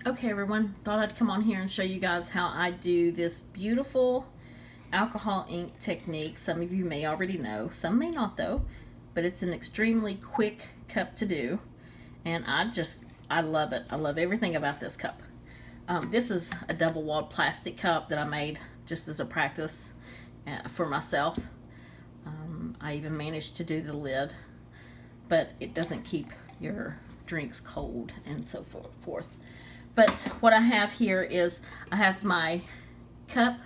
Okay everyone, thought I'd come on here and show you guys how I do this beautiful alcohol ink technique. Some of you may already know, some may not though, but it's an extremely quick cup to do, and I love it. I love everything about this cup. This is a double-walled plastic cup that I made just as a practice for myself. I even managed to do the lid, but it doesn't keep your drinks cold and so forth. But what I have here is I have my cup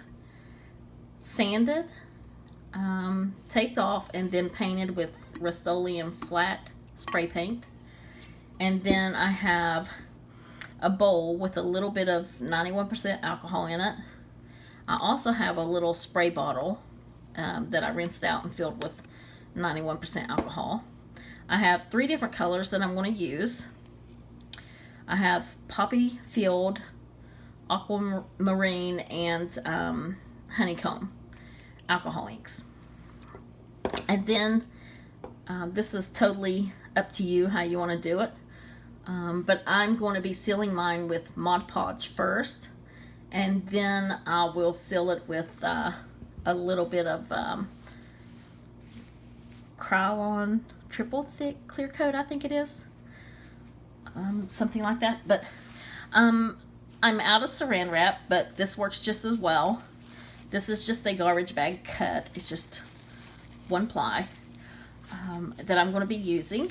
sanded, taped off, and then painted with Rust-Oleum flat spray paint. And then I have a bowl with a little bit of 91% alcohol in it. I also have a little spray bottle that I rinsed out and filled with 91% alcohol. I have 3 different colors that I'm going to use. I have Poppy Field, Aquamarine, and Honeycomb alcohol inks. And then this is totally up to you how you want to do it. But I'm going to be sealing mine with Modpodge first, and then I will seal it with a little bit of Krylon triple thick clear coat, I think it is. Something like that. But I'm out of Saran Wrap, but this works just as well. This is just a garbage bag cut. It's just 1 ply that I'm going to be using.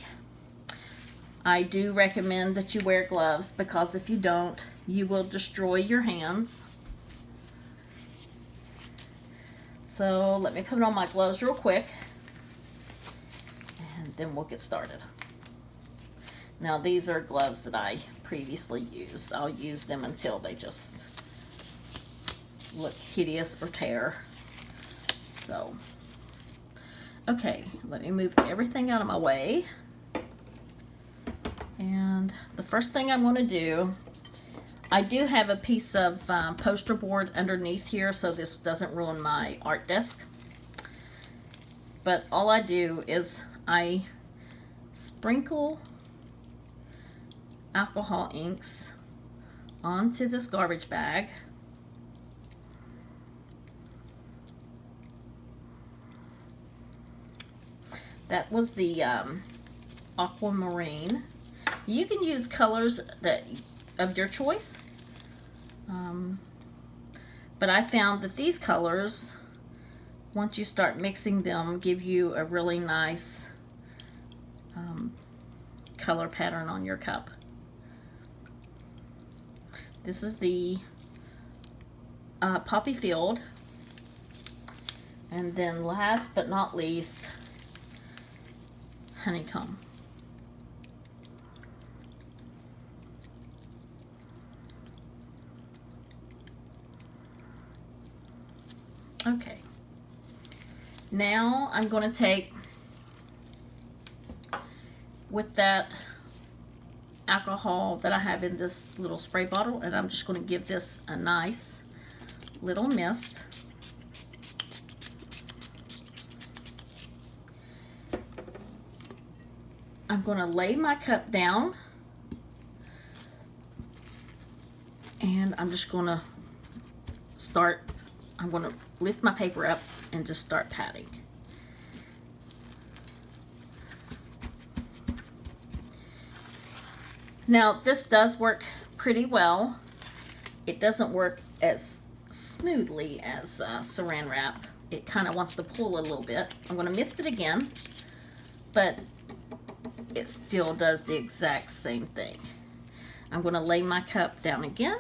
I do recommend that you wear gloves, because if you don't, you will destroy your hands. So let me put on my gloves real quick, and then we'll get started. Now these are gloves that I previously used. I'll use them until they just look hideous or tear. So, okay, let me move everything out of my way. And the first thing I'm going to do, I do have a piece of poster board underneath here, so this doesn't ruin my art desk. But all I do is I sprinkle alcohol inks onto this garbage bag. That was the Aquamarine. You can use colors of your choice, but I found that these colors, once you start mixing them, give you a really nice color pattern on your cup. This is the Poppy Field, and then last but not least, Honeycomb. Okay, now I'm going to take, with that alcohol that I have in this little spray bottle, and I'm just going to give this a nice little mist. I'm going to lay my cup down, and I'm just going to I'm going to lift my paper up and just start patting. Now this does work pretty well. It doesn't work as smoothly as Saran Wrap. It kind of wants to pull a little bit. I'm going to mist it again, but it still does the exact same thing. I'm going to lay my cup down again,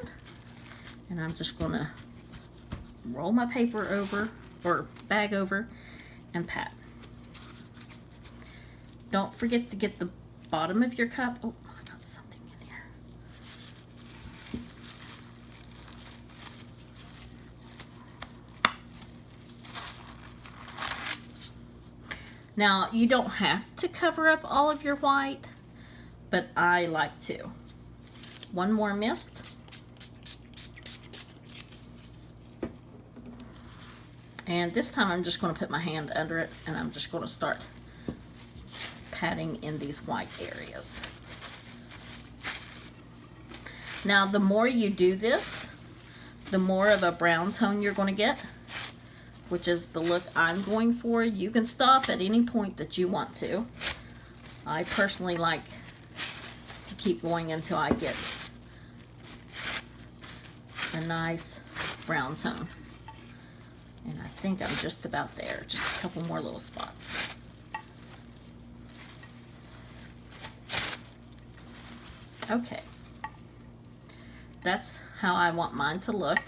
and I'm just going to roll my paper over, or bag over, and pat. Don't forget to get the bottom of your cup. Oh, I got something in here. Now, you don't have to cover up all of your white, but I like to. One more mist. And this time I'm just going to put my hand under it, and I'm just going to start patting in these white areas. Now, the more you do this, the more of a brown tone you're going to get, which is the look I'm going for. You can stop at any point that you want to. I personally like to keep going until I get a nice brown tone. And I think I'm just about there. Just a couple more little spots. Okay. That's how I want mine to look.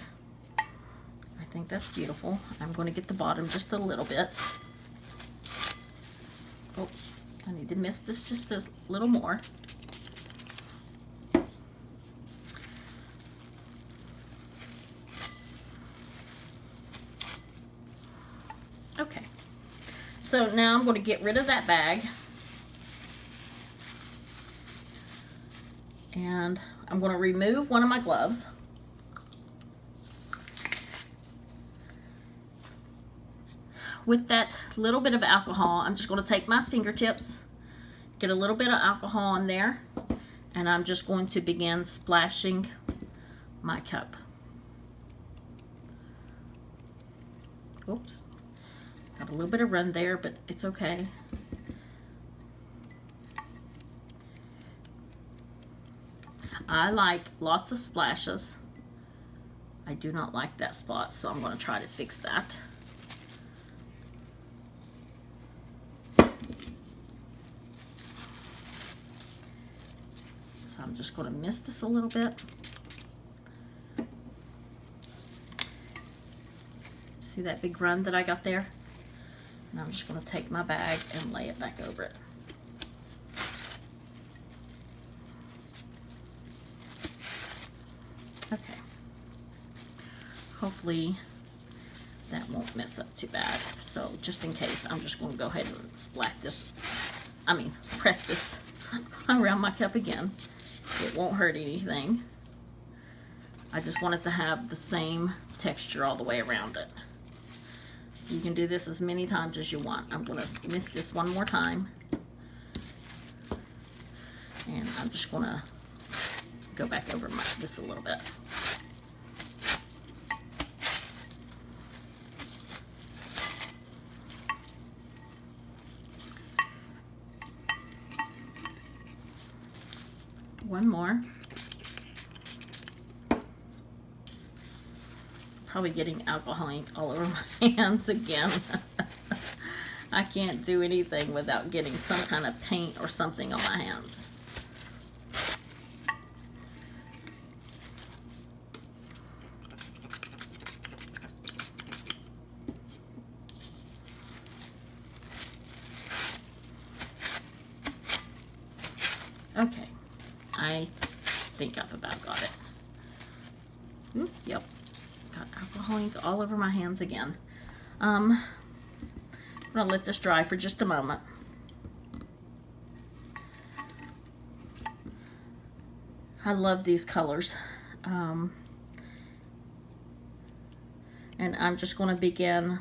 I think that's beautiful. I'm going to get the bottom just a little bit. Oh, I need to mist this just a little more. Okay, so now I'm going to get rid of that bag, and I'm going to remove one of my gloves. With that little bit of alcohol, I'm just going to take my fingertips, get a little bit of alcohol in there, and I'm just going to begin splashing my cup. Oops. Got a little bit of run there, but it's okay. I like lots of splashes. I do not like that spot, so I'm going to try to fix that. So I'm just going to mist this a little bit. See that big run that I got there? And I'm just going to take my bag and lay it back over it. Okay. Hopefully that won't mess up too bad. So just in case, I'm just going to go ahead and press this around my cup again. It won't hurt anything. I just want it to have the same texture all the way around it. You can do this as many times as you want. I'm going to mist this one more time. And I'm just going to go back over this a little bit. One more. Probably getting alcohol ink all over my hands again. I can't do anything without getting some kind of paint or something on my hands. Okay, I think I've about got it. Ooh, yep. Got alcohol ink all over my hands again. I'm gonna let this dry for just a moment. I love these colors. And I'm just going to begin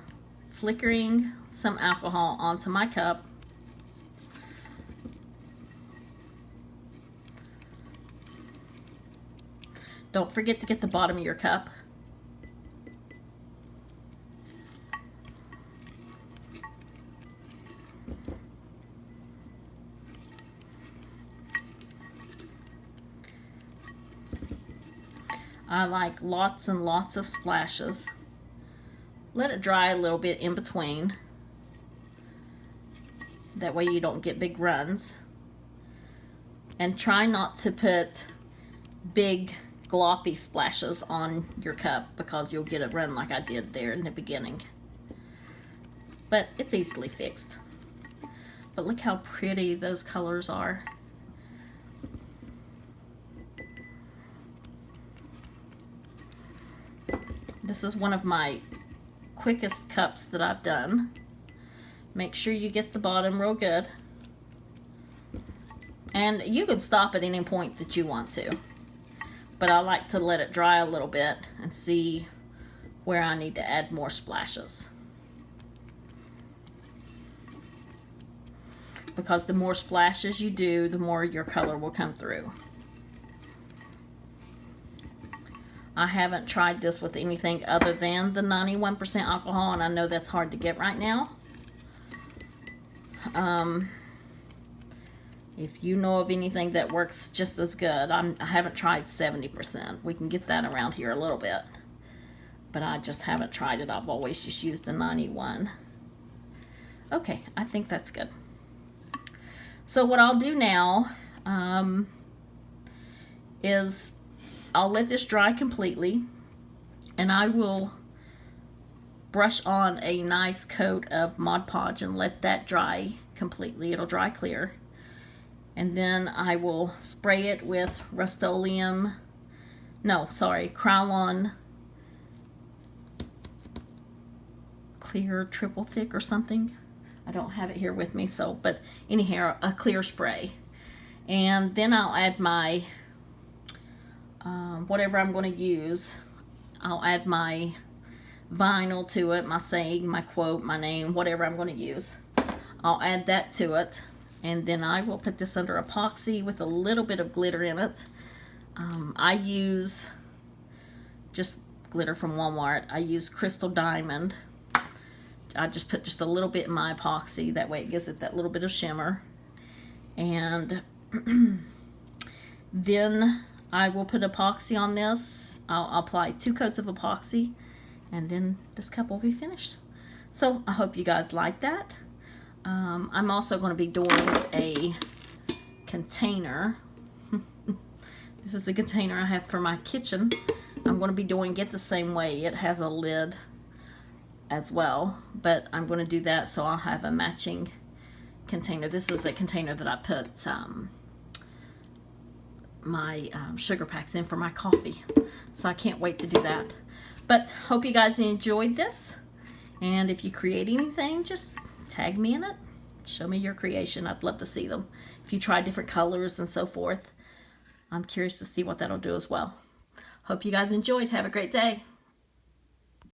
flickering some alcohol onto my cup. Don't forget to get the bottom of your cup. I like lots and lots of splashes. Let it dry a little bit in between. That way you don't get big runs. And try not to put big gloppy splashes on your cup because you'll get a run like I did there in the beginning. But it's easily fixed. But look how pretty those colors are. This is one of my quickest cups that I've done. Make sure you get the bottom real good. And you can stop at any point that you want to. But I like to let it dry a little bit and see where I need to add more splashes. Because the more splashes you do, the more your color will come through. I haven't tried this with anything other than the 91% alcohol, and I know that's hard to get right now. If you know of anything that works just as good, I haven't tried 70%. We can get that around here a little bit, but I just haven't tried it. I've always just used the 91. Okay, I think that's good. So what I'll do now is I'll let this dry completely, and I will brush on a nice coat of Modpodge and let that dry completely. It'll dry clear. And then I will spray it with Rust-Oleum, Krylon Clear Triple Thick or something. I don't have it here with me, so, but anyhow, a clear spray. And then I'll add my, whatever I'm going to use. I'll add my vinyl to it, my saying, my quote, my name, whatever I'm going to use. I'll add that to it. And then I will put this under epoxy with a little bit of glitter in it. I use just glitter from Walmart. I use Crystal Diamond. I just put just a little bit in my epoxy. That way it gives it that little bit of shimmer. And then I will put epoxy on this. I'll apply 2 coats of epoxy. And then this cup will be finished. So I hope you guys like that. I'm also going to be doing a container. This is a container I have for my kitchen. I'm going to be doing it the same way. It has a lid as well, but I'm going to do that so I'll have a matching container. This is a container that I put my sugar packs in for my coffee. So I can't wait to do that. But hope you guys enjoyed this. And if you create anything, just tag me in it. Show me your creation. I'd love to see them. If you try different colors and so forth, I'm curious to see what that'll do as well. Hope you guys enjoyed. Have a great day.